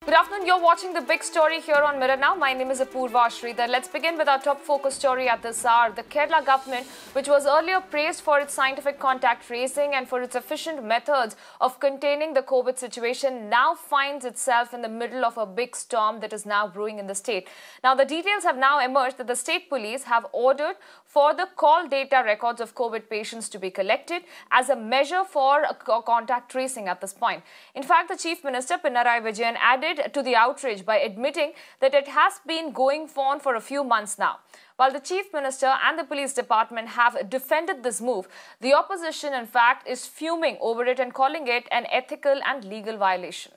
Good afternoon, you're watching The Big Story here on Mirror Now. My name is Apurva Sridhar. Let's begin with our top focus story at this hour. The Kerala government, which was earlier praised for its scientific contact tracing and for its efficient methods of containing the COVID situation, now finds itself in the middle of a big storm that is now brewing in the state. Now, the details have now emerged that the state police have ordered for the call data records of COVID patients to be collected as a measure for contact tracing at this point. In fact, the Chief Minister Pinarayi Vijayan added to the outrage by admitting that it has been going on for a few months now. While the Chief Minister and the police department have defended this move, the opposition, in fact, is fuming over it and calling it an ethical and legal violation.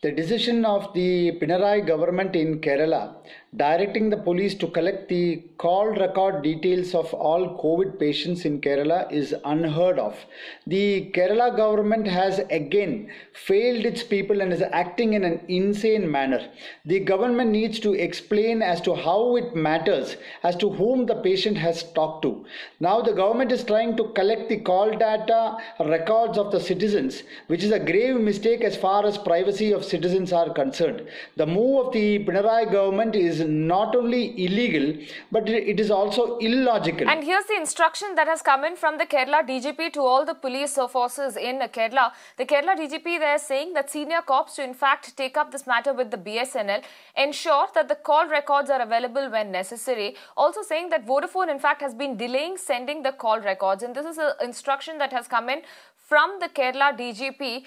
The decision of the Pinarayi government in Kerala directing the police to collect the call record details of all COVID patients in Kerala is unheard of. The Kerala government has again failed its people and is acting in an insane manner. The government needs to explain as to how it matters as to whom the patient has talked to. Now the government is trying to collect the call data records of the citizens, which is a grave mistake as far as privacy of citizens are concerned. The move of the Pinarayi government is not only illegal, but it is also illogical. And here's the instruction that has come in from the Kerala DGP to all the police forces in Kerala. The Kerala DGP, they are saying that senior cops to in fact take up this matter with the BSNL, ensure that the call records are available when necessary. Also saying that Vodafone in fact has been delaying sending the call records, and this is an instruction that has come in from the Kerala DGP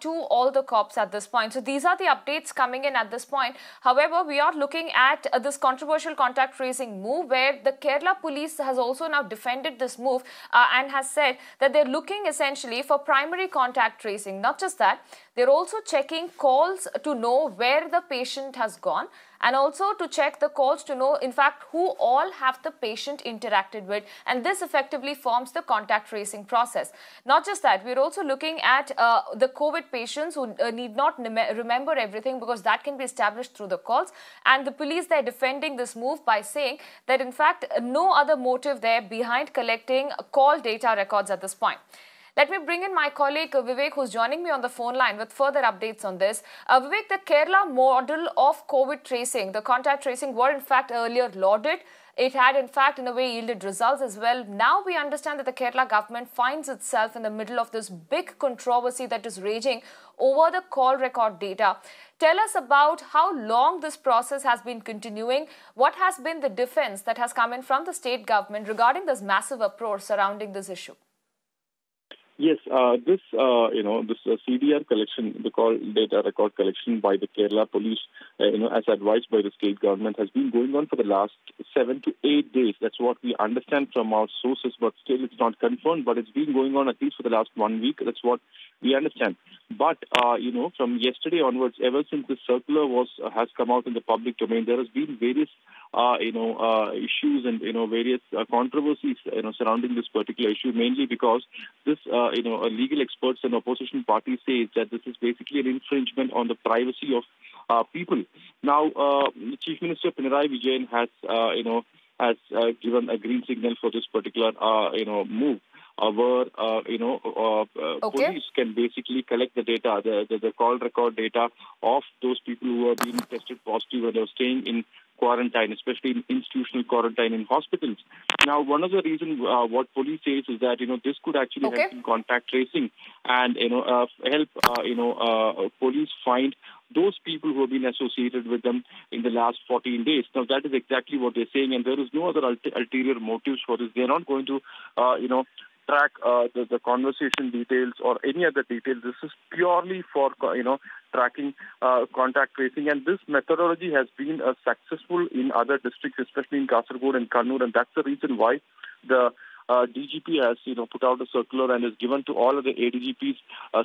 to all the cops at this point. So these are the updates coming in at this point. However, we are looking at this controversial contact tracing move where the Kerala police has also now defended this move and has said that they're looking essentially for primary contact tracing. Not just that, they're also checking calls to know where the patient has gone, and also to check the calls to know, in fact, who all have the patient interacted with. And this effectively forms the contact tracing process. Not just that, we're also looking at the COVID patients who need not remember everything, because that can be established through the calls. And the police, they're defending this move by saying that, in fact, no other motive there behind collecting call data records at this point. Let me bring in my colleague Vivek, who's joining me on the phone line with further updates on this. Vivek, the Kerala model of COVID tracing, the contact tracing, were in fact earlier lauded. It had in fact in a way yielded results as well. Now we understand that the Kerala government finds itself in the middle of this big controversy that is raging over the call record data. Tell us about how long this process has been continuing. What has been the defense that has come in from the state government regarding this massive uproar surrounding this issue? Yes, this CDR collection, the call data record collection by the Kerala police, as advised by the state government, has been going on for the last 7 to 8 days. That's what we understand from our sources, but still it's not confirmed. But it's been going on at least for the last 1 week. That's what we understand. But, from yesterday onwards, ever since the circular has come out in the public domain, there has been various issues and, various controversies, surrounding this particular issue, mainly because this, legal experts and opposition parties say that this is basically an infringement on the privacy of people. Now, Chief Minister Pinarayi Vijayan has given a green signal for this particular, move. Where police can basically collect the data, the call record data of those people who are being tested positive when they are staying in quarantine, especially in institutional quarantine in hospitals. Now, one of the reasons what police says is that this could actually help in contact tracing and help police find those people who have been associated with them in the last 14 days. Now, that is exactly what they're saying, and there is no other ulterior motives for this. They're not going to, track the conversation details or any other details. This is purely for, tracking contact tracing. And this methodology has been successful in other districts, especially in Kasaragod and Kannur. And that's the reason why the DGP has, put out a circular and has given to all of the ADGPs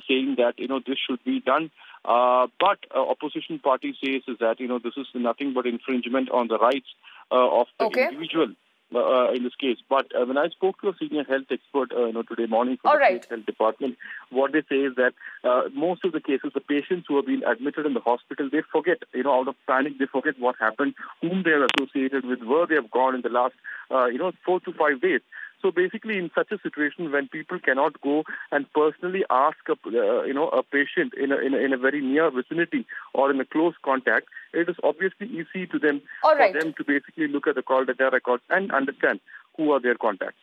saying that, this should be done. But opposition party says is that, this is nothing but infringement on the rights of the individual. In this case. But when I spoke to a senior health expert today morning from the State Health Department, what they say is that most of the cases, the patients who have been admitted in the hospital, they forget, out of panic, they forget what happened, whom they are associated with, where they have gone in the last, 4 to 5 days. So basically, in such a situation, when people cannot go and personally ask a patient in a very near vicinity or in a close contact, it is obviously easy to them All right. for them to basically look at the call data records and understand who are their contacts.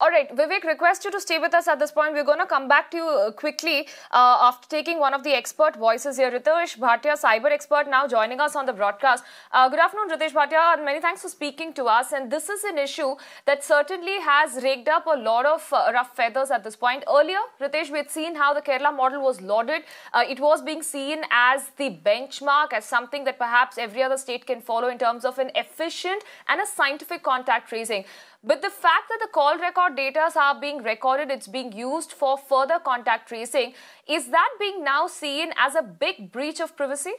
All right, Vivek, request you to stay with us at this point. We're going to come back to you quickly after taking one of the expert voices here. Ritesh Bhatia, cyber expert, now joining us on the broadcast. Good afternoon, Ritesh Bhatia, and many thanks for speaking to us. And this is an issue that certainly has raked up a lot of rough feathers at this point. Earlier, Ritesh, we had seen how the Kerala model was lauded. It was being seen as the benchmark, as something that perhaps every other state can follow in terms of an efficient and a scientific contact tracing. But the fact that the call record data are being recorded, it's being used for further contact tracing, is that being now seen as a big breach of privacy?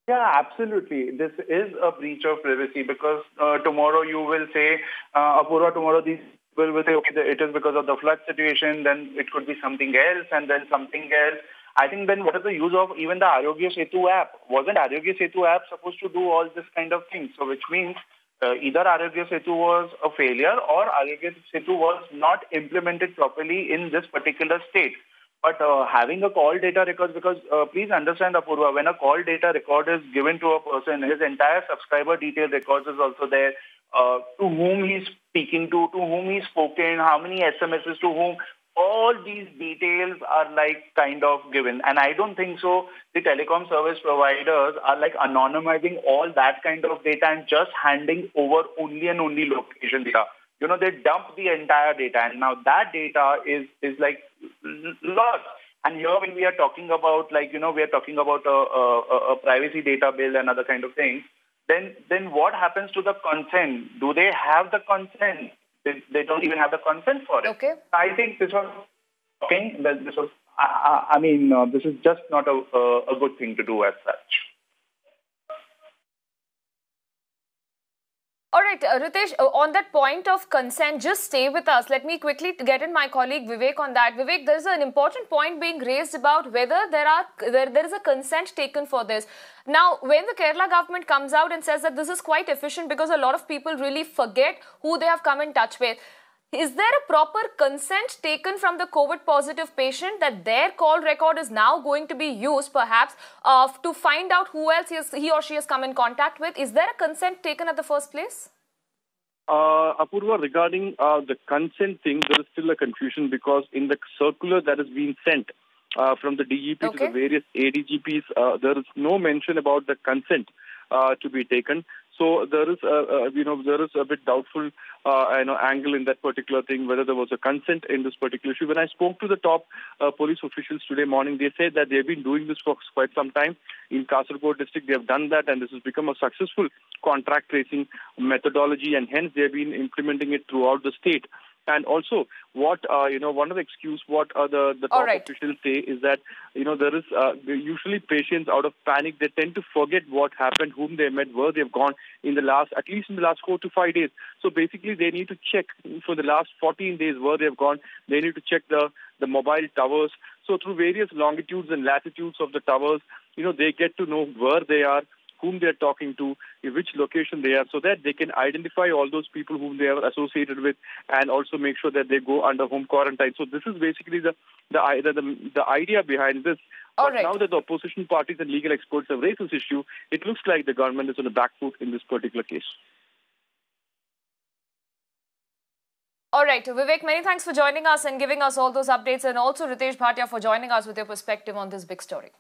Yeah, absolutely. This is a breach of privacy because tomorrow you will say, Apurva, tomorrow these people will say, okay, it is because of the flood situation, then it could be something else, and then something else. I think then what is the use of even the Aarogya Setu app? Wasn't Aarogya Setu app supposed to do all this kind of thing? So which means either Aarogya Setu was a failure or Aarogya Setu was not implemented properly in this particular state. But having a call data record, because please understand, Apurva, when a call data record is given to a person, his entire subscriber detail records is also there, to whom he's speaking to whom he's spoken, how many SMSs to whom. All these details are like kind of given. And I don't think so the telecom service providers are like anonymizing all that kind of data and just handing over only and only location data. You know, they dump the entire data, and now that data is like lost. And here when we are talking about, like, you know, we are talking about a privacy data bill and other kind of things, then what happens to the consent? Do they have the consent? They don't even have the consent for it. Okay. I think this was okay. This was, this is just not a good thing to do as such. All right, Ritesh, on that point of consent, just stay with us. Let me quickly get in my colleague Vivek on that. Vivek, there's an important point being raised about whether there is a consent taken for this. Now, when the Kerala government comes out and says that this is quite efficient because a lot of people really forget who they have come in touch with, is there a proper consent taken from the COVID positive patient that their call record is now going to be used perhaps to find out who else he or she has come in contact with? Is there a consent taken at the first place? Apurva, regarding the consent thing, there is still a confusion because in the circular that is being sent from the DGP to the various ADGPs, there is no mention about the consent to be taken. So there is, there is a bit doubtful, angle in that particular thing, whether there was a consent in this particular issue. When I spoke to the top police officials today morning, they said that they've been doing this for quite some time. In Kasaragod district, they have done that, and this has become a successful contract tracing methodology, and hence they've been implementing it throughout the state. And also, what one of the excuse what the top officials say is that there is usually patients out of panic, they tend to forget what happened, whom they met, where they've gone at least in the last 4 to 5 days. So basically, they need to check for the last 14 days where they've gone. They need to check the mobile towers. So through various longitudes and latitudes of the towers, they get to know where they are, whom they are talking to, which location they are, so that they can identify all those people whom they are associated with, and also make sure that they go under home quarantine. So this is basically the idea behind this. But now that the opposition parties and legal experts have raised this issue, it looks like the government is on the back foot in this particular case. All right, Vivek, many thanks for joining us and giving us all those updates, and also Ritesh Bhatia for joining us with your perspective on this big story.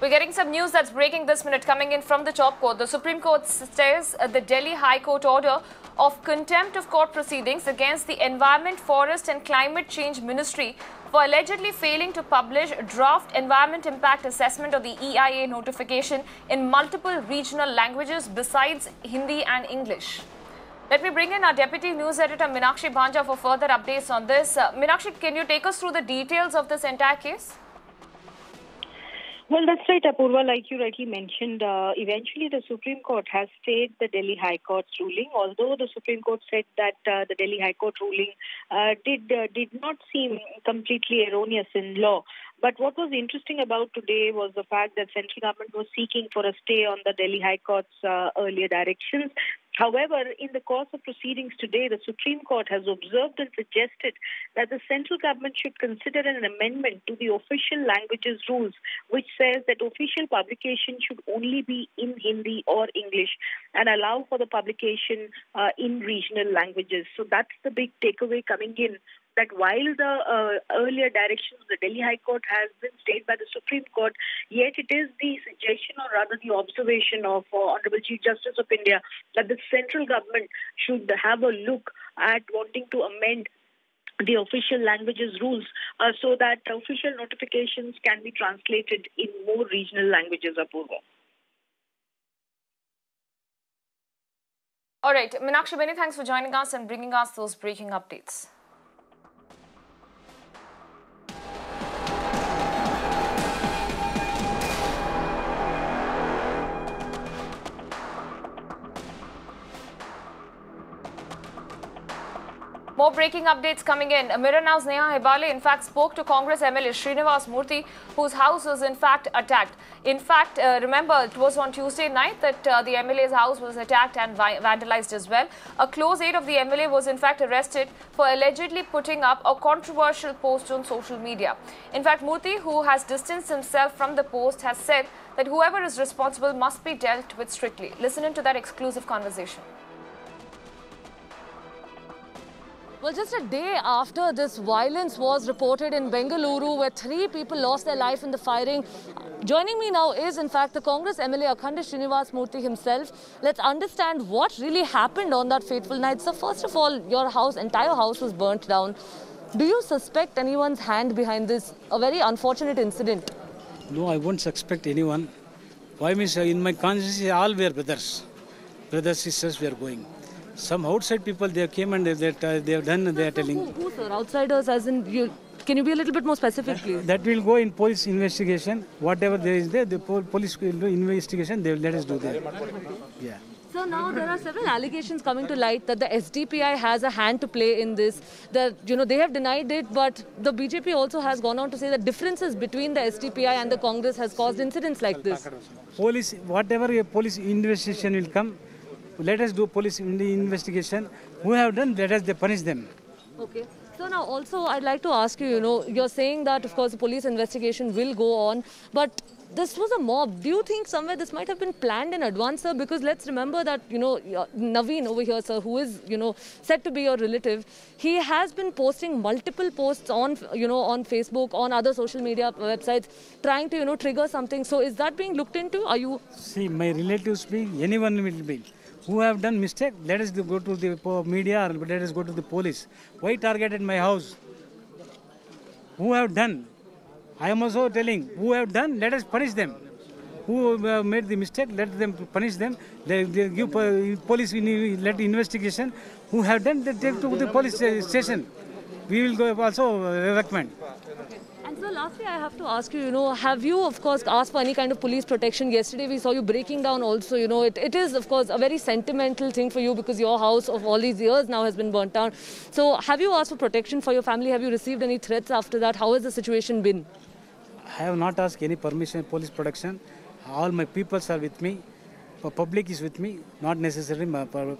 We're getting some news that's breaking this minute coming in from the top court. The Supreme Court says the Delhi High Court order of contempt of court proceedings against the Environment, Forest and Climate Change Ministry for allegedly failing to publish draft environment impact assessment or the EIA notification in multiple regional languages besides Hindi and English. Let me bring in our Deputy News Editor Meenakshi Bhanja for further updates on this. Meenakshi, can you take us through the details of this entire case? Well, that's right, Apurva. Like you rightly mentioned, eventually the Supreme Court has stayed the Delhi High Court's ruling. Although the Supreme Court said that the Delhi High Court ruling did not seem completely erroneous in law. But what was interesting about today was the fact that central government was seeking for a stay on the Delhi High Court's earlier directions. However, in the course of proceedings today, the Supreme Court has observed and suggested that the central government should consider an amendment to the official languages rules, which says that official publication should only be in Hindi or English and allow for the publication in regional languages. So that's the big takeaway coming in, that while the earlier directions of the Delhi High Court has been stayed by the Supreme Court, yet it is the suggestion, or rather the observation of Honorable Chief Justice of India, that the central government should have a look at wanting to amend the official languages rules so that official notifications can be translated in more regional languages, Apurva. All right, Meenakshi, many thanks for joining us and bringing us those breaking updates. More breaking updates coming in. Mirror Now's Neha Hebale in fact spoke to Congress MLA Srinivas Murthy, whose house was in fact attacked. In fact, remember, it was on Tuesday night that the MLA's house was attacked and vandalized as well. A close aide of the MLA was in fact arrested for allegedly putting up a controversial post on social media. In fact, Murthy, who has distanced himself from the post, has said that whoever is responsible must be dealt with strictly. Listen into that exclusive conversation. Well, just a day after this violence was reported in Bengaluru, where 3 people lost their life in the firing, joining me now is, in fact, the Congress MLA Akhanda Srinivas Murthy himself. Let's understand what really happened on that fateful night. So, first of all, your house, entire house was burnt down. Do you suspect anyone's hand behind this? A very unfortunate incident. No, I won't suspect anyone. Why means in my conscience, all were brothers. Brothers, sisters, we are going. Some outside people, they came and they have done, they are telling. Who, sir? Outsiders, as in, can you be a little bit more specific, please? That will go in police investigation. Whatever there is there, the police will do investigation, they will let us do that. Yeah. So now there are several allegations coming to light that the SDPI has a hand to play in this. That, they have denied it, but the BJP also has gone on to say that differences between the SDPI and the Congress has caused incidents like this. Police, whatever a police investigation will come, let us do police investigation. Who have done, let us punish them. Okay. So now also I'd like to ask you, you're saying that of course the police investigation will go on, but this was a mob. Do you think somewhere this might have been planned in advance, sir? Because let's remember that, Naveen over here, sir, who is, said to be your relative, he has been posting multiple posts on, on Facebook, on other social media websites, trying to, trigger something. So is that being looked into? Are you? See, my relatives be, anyone will be. Who have done mistake, let us go to the media or let us go to the police. Why targeted my house? Who have done? I am also telling, who have done, let us punish them. Who made the mistake, let them punish them. They give police, let investigation. Who have done, they take to the police station. We will go also recommend. And so lastly, I have to ask you, have you, of course, asked for any kind of police protection? Yesterday, we saw you breaking down also, it is, of course, a very sentimental thing for you because your house of all these years now has been burnt down. So have you asked for protection for your family? Have you received any threats after that? How has the situation been? I have not asked any permission, police protection. All my peoples are with me. Public is with me, not necessarily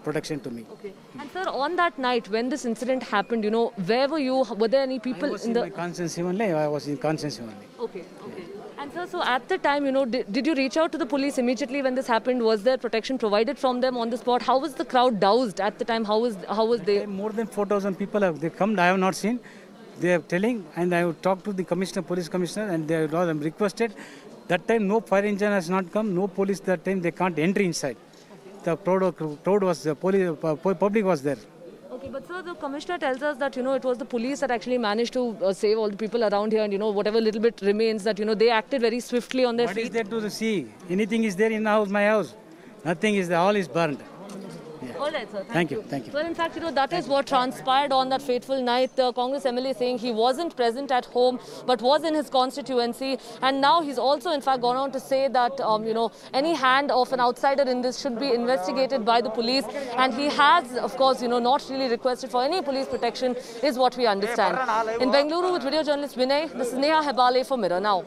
protection to me. Okay. And sir, on that night when this incident happened, where were you? Were there any people I was in my conscience only. I was in conscience only. Okay. Okay. And sir, so at the time, did you reach out to the police immediately when this happened? Was there protection provided from them on the spot? How was the crowd doused at the time? How was they? More than 4,000 people have come. I have not seen. They are telling, and I have talked to the commissioner, police commissioner, and they have requested. That time no fire engine has not come, no police that time, they can't enter inside. The crowd was, the public was there. Okay, but sir, the commissioner tells us that, it was the police that actually managed to save all the people around here and, whatever little bit remains that, they acted very swiftly on their feet. What is there to see? Anything is there in the house, my house? Nothing is there, all is burned. Yeah. All right, sir. Thank you. Thank you. Well, in fact, that is what transpired on that fateful night. The Congress MLA saying he wasn't present at home, but was in his constituency. And now he's also, in fact, gone on to say that, any hand of an outsider in this should be investigated by the police. And he has, of course, not really requested for any police protection, is what we understand. In Bengaluru with video journalist Vinay, this is Neha Hebale for Mirror Now.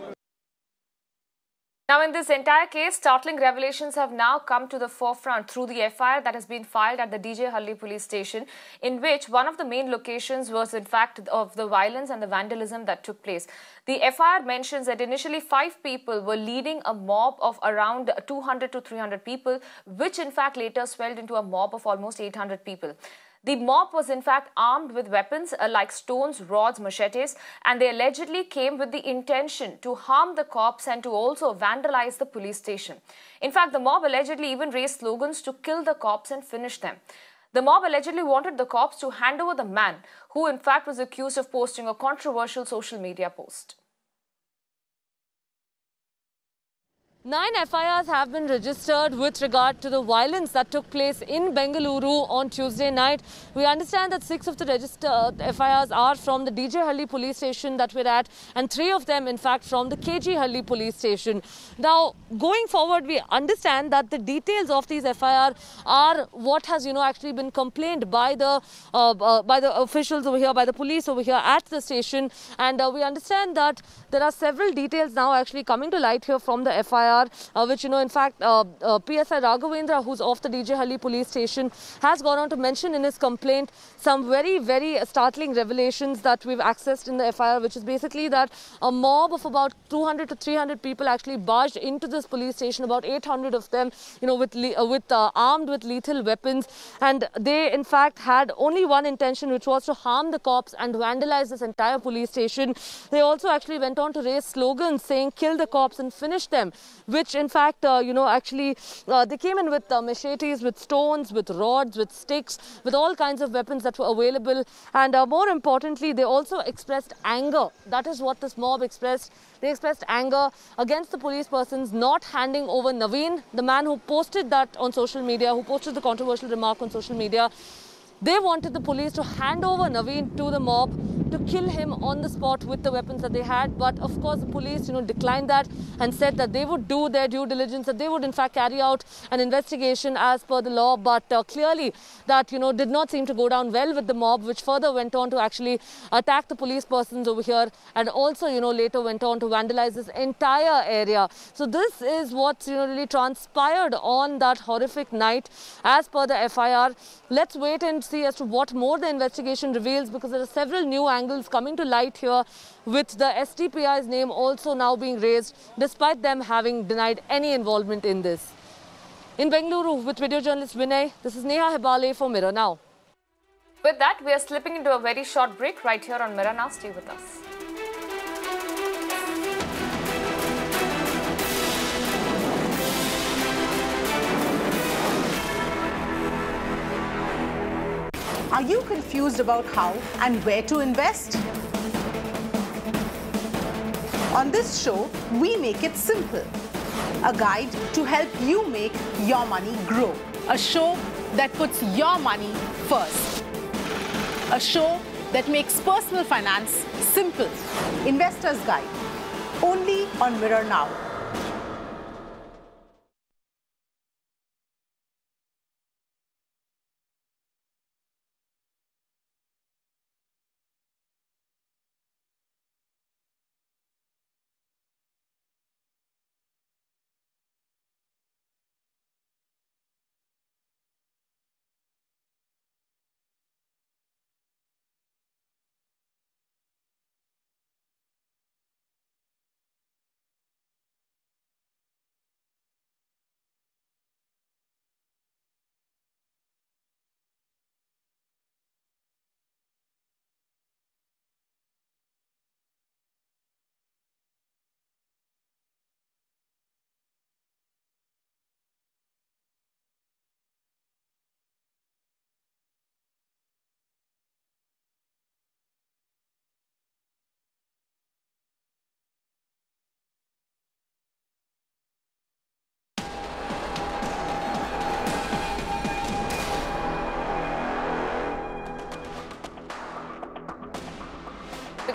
Now, in this entire case, startling revelations have now come to the forefront through the FIR that has been filed at the DJ Halli police station, in which one of the main locations was, in fact, of the violence and the vandalism that took place. The FIR mentions that initially 5 people were leading a mob of around 200 to 300 people, which in fact later swelled into a mob of almost 800 people. The mob was in fact armed with weapons like stones, rods, machetes, and they allegedly came with the intention to harm the cops and to also vandalize the police station. In fact, the mob allegedly even raised slogans to kill the cops and finish them. The mob allegedly wanted the cops to hand over the man who in fact was accused of posting a controversial social media post. 9 FIRs have been registered with regard to the violence that took place in Bengaluru on Tuesday night. We understand that 6 of the registered FIRs are from the DJ Halli police station that we're at, and 3 of them, in fact, from the KG Halli police station. Now, going forward, we understand that the details of these FIR are what has, actually been complained by the officials over here, by the police over here at the station. And we understand that there are several details now actually coming to light here from the FIR. Which, in fact, PSI Raghavendra, who's of the DJ Halli police station, has gone on to mention in his complaint some very, very startling revelations that we've accessed in the FIR, which is basically that a mob of about 200 to 300 people actually barged into this police station, about 800 of them, armed with lethal weapons. And they, in fact, had only one intention, which was to harm the cops and vandalize this entire police station. They also actually went on to raise slogans saying, "Kill the cops and finish them," which in fact, they came in with machetes, with stones, with rods, with sticks, with all kinds of weapons that were available. And more importantly, they also expressed anger. That is what this mob expressed. They expressed anger against the police persons not handing over Naveen, the man who posted that on social media, who posted the controversial remark on social media. They wanted the police to hand over Naveen to the mob to kill him on the spot with the weapons that they had. But of course, the police, declined that and said that they would do their due diligence, that they would in fact carry out an investigation as per the law. But clearly that, did not seem to go down well with the mob, which further went on to actually attack the police persons over here and also, later went on to vandalize this entire area. So this is what, really transpired on that horrific night as per the FIR. Let's wait and see as to what more the investigation reveals, because there are several new angles coming to light here, with the SDPI's name also now being raised, despite them having denied any involvement in this. In Bengaluru with video journalist Vinay, this is Neha Hebale for Mirror Now. With that, we are slipping into a very short break right here on Mirror Now. Stay with us. Are you confused about how and where to invest? On this show, we make it simple. A guide to help you make your money grow. A show that puts your money first. A show that makes personal finance simple. Investor's Guide. Only on Mirror Now.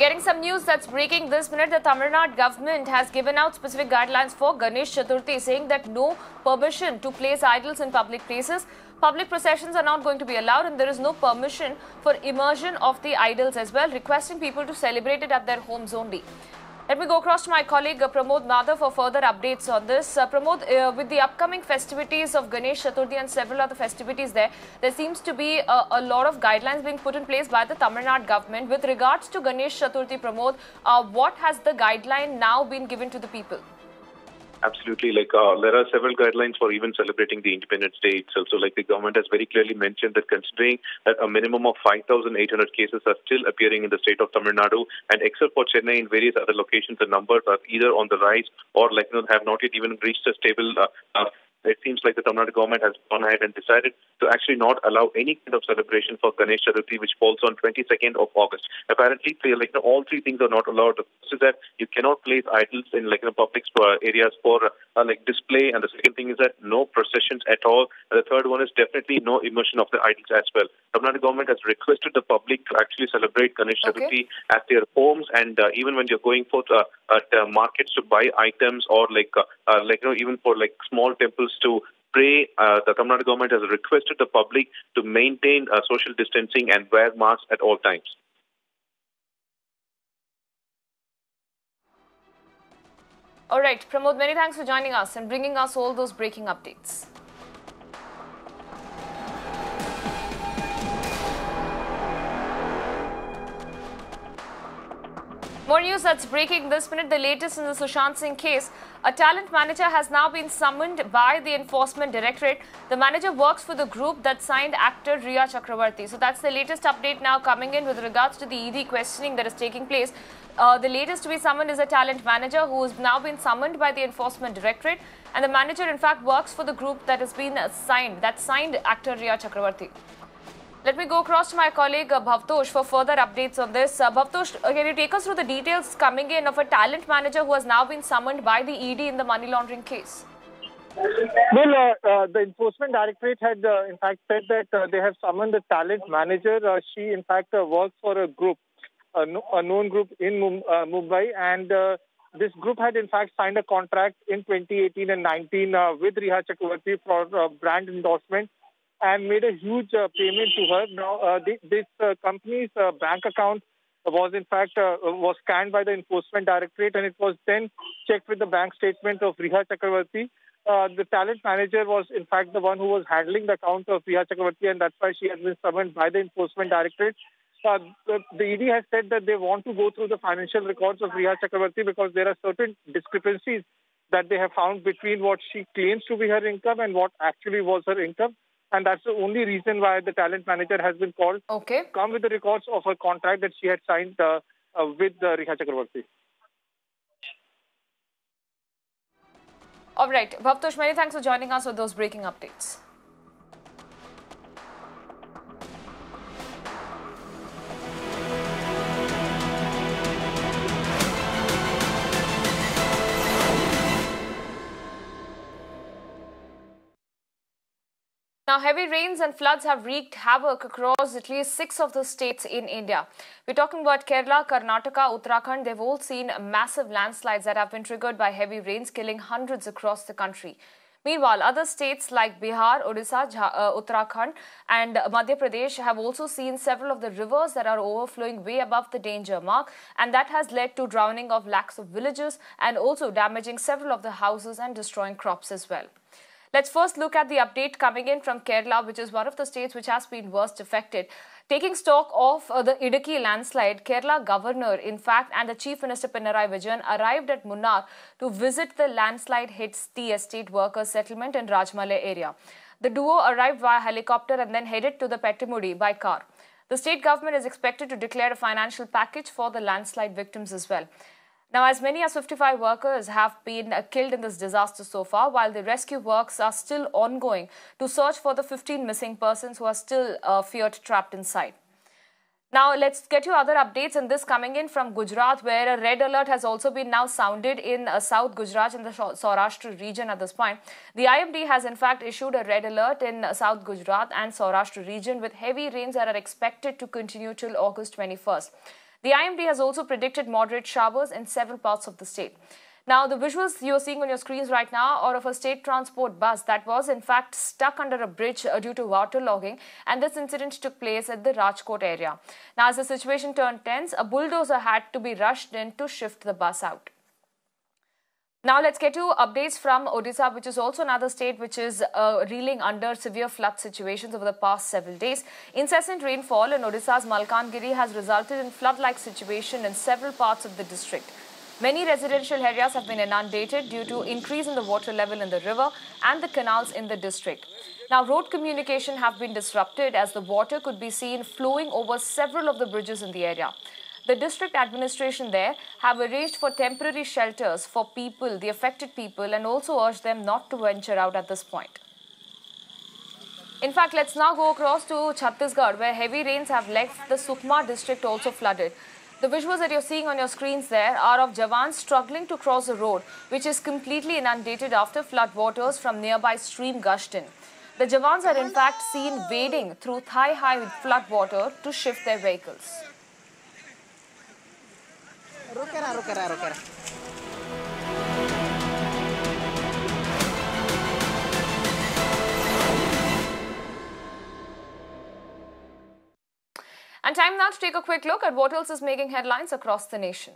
Getting some news that's breaking this minute, the Tamil Nadu government has given out specific guidelines for Ganesh Chaturthi, saying that no permission to place idols in public places. Public processions are not going to be allowed, and there is no permission for immersion of the idols as well, requesting people to celebrate it at their homes only. Let me go across to my colleague Pramod Madhav for further updates on this. Pramod, with the upcoming festivities of Ganesh Chaturthi and several other festivities there seems to be a lot of guidelines being put in place by the Tamil Nadu government. With regards to Ganesh Chaturthi, Pramod, what has the guideline now been given to the people? Absolutely. There are several guidelines for even celebrating the Independence Day itself. So the government has very clearly mentioned that considering that a minimum of 5,800 cases are still appearing in the state of Tamil Nadu, and except for Chennai, in various other locations, the numbers are either on the rise or have not yet even reached a stable it seems like the Tamil Nadu government has gone ahead and decided to actually not allow any kind of celebration for Ganesh Chaturthi, which falls on 22nd of August. Apparently, all three things are not allowed. The first is that you cannot place idols in public areas for display, and the second thing is that no processions at all. And the third one is definitely no immersion of the idols as well. Tamil Nadu government has requested the public to actually celebrate Ganesh Chaturthi at their homes, and even when you're going for at markets to buy items, or even for small temples to pray, the Tamil Nadu government has requested the public to maintain social distancing and wear masks at all times. All right, Pramod, many thanks for joining us and bringing us all those breaking updates. More news that's breaking this minute, the latest in the Sushant Singh case. A talent manager has now been summoned by the Enforcement Directorate. The manager works for the group that signed actor Rhea Chakravarti. So that's the latest update now coming in with regards to the ED questioning that is taking place. The latest to be summoned is a talent manager who has now been summoned by the Enforcement Directorate. And the manager, in fact, works for the group that has been signed actor Rhea Chakravarti. Let me go across to my colleague Bhavtosh for further updates on this. Bhavtosh, can you take us through the details coming in of a talent manager who has now been summoned by the ED in the money laundering case? Well, the Enforcement Directorate had in fact said that they have summoned the talent manager. She in fact works for a group, a known group in Mumbai, and this group had in fact signed a contract in 2018 and 19 with Rhea Chakravarti for brand endorsement, and made a huge payment to her. Now, this company's bank account was in fact was scanned by the Enforcement Directorate, and it was then checked with the bank statement of Rhea Chakravarti. The talent manager was in fact the one who was handling the account of Rhea Chakravarti, and that's why she has been summoned by the Enforcement Directorate. The ED has said that they want to go through the financial records of Rhea Chakravarti because there are certain discrepancies that they have found between what she claims to be her income and what actually was her income. And that's the only reason why the talent manager has been called to come with the records of her contract that she had signed with Rhea Chakravarti. All right. Bhavtosh, many thanks for joining us with those breaking updates. Now, heavy rains and floods have wreaked havoc across at least 6 of the states in India. We're talking about Kerala, Karnataka, Uttarakhand. They've all seen massive landslides that have been triggered by heavy rains, killing hundreds across the country. Meanwhile, other states like Bihar, Odisha, Uttarakhand and Madhya Pradesh have also seen several of the rivers that are overflowing way above the danger mark, and that has led to drowning of lakhs of villages and also damaging several of the houses and destroying crops as well. Let's first look at the update coming in from Kerala, which is one of the states which has been worst affected. Taking stock of the Idukki landslide, Kerala governor, in fact, and the Chief Minister Pinarayi Vijayan arrived at Munnar to visit the landslide-hit tea estate workers settlement in Rajmale area. The duo arrived via helicopter and then headed to the Pettimudi by car. The state government is expected to declare a financial package for the landslide victims as well. Now, as many as 55 workers have been killed in this disaster so far, while the rescue works are still ongoing to search for the 15 missing persons who are still feared trapped inside. Now, let's get you other updates, and this coming in from Gujarat, where a red alert has also been now sounded in South Gujarat in the Saurashtra region at this point. The IMD has in fact issued a red alert in South Gujarat and Saurashtra region with heavy rains that are expected to continue till August 21st. The IMD has also predicted moderate showers in several parts of the state. Now, the visuals you're seeing on your screens right now are of a state transport bus that was in fact stuck under a bridge due to waterlogging, and this incident took place at the Rajkot area. Now, as the situation turned tense, a bulldozer had to be rushed in to shift the bus out. Now, let's get to updates from Odisha, which is also another state which is reeling under severe flood situations over the past several days. Incessant rainfall in Odisha's Malkangiri has resulted in flood-like situation in several parts of the district. Many residential areas have been inundated due to increase in the water level in the river and the canals in the district. Now, road communication have been disrupted as the water could be seen flowing over several of the bridges in the area. The district administration there have arranged for temporary shelters for people, the affected people, and also urged them not to venture out at this point. In fact, let's now go across to Chhattisgarh, where heavy rains have left the Sukma district also flooded. The visuals that you're seeing on your screens there are of Jawans struggling to cross a road which is completely inundated after flood waters from nearby stream gushed in. The Jawans are in fact seen wading through thigh-high flood water to shift their vehicles. And time now to take a quick look at what else is making headlines across the nation.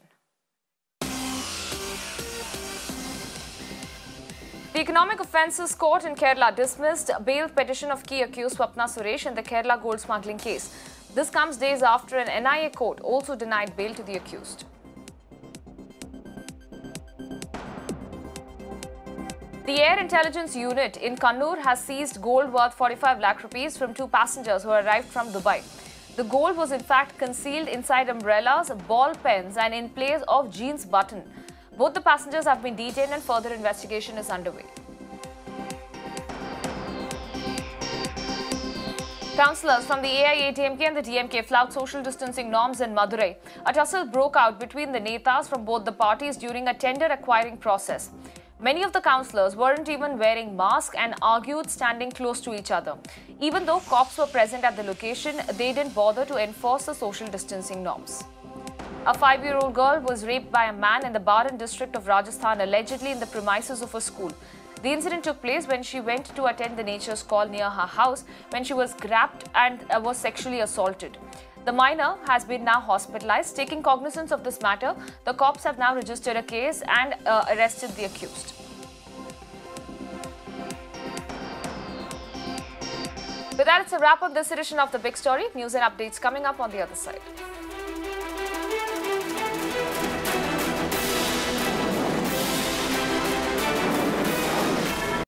The Economic Offences Court in Kerala dismissed bail petition of key accused Swapna Suresh in the Kerala gold smuggling case. This comes days after an NIA court also denied bail to the accused. The Air Intelligence Unit in Kannur has seized gold worth 45 lakh rupees from two passengers who arrived from Dubai. The gold was in fact concealed inside umbrellas, ball pens and in place of jeans button. Both the passengers have been detained and further investigation is underway. Councillors from the AIADMK and the DMK flout social distancing norms in Madurai. A tussle broke out between the netas from both the parties during a tender acquiring process. Many of the councillors weren't even wearing masks and argued standing close to each other. Even though cops were present at the location, they didn't bother to enforce the social distancing norms. A 5-year-old girl was raped by a man in the Baran district of Rajasthan, allegedly in the premises of a school. The incident took place when she went to attend the nature's call near her house when she was grabbed and was sexually assaulted. The minor has been now hospitalized. Taking cognizance of this matter, the cops have now registered a case and arrested the accused. With that, it's a wrap on this edition of The Big Story. News and updates coming up on the other side.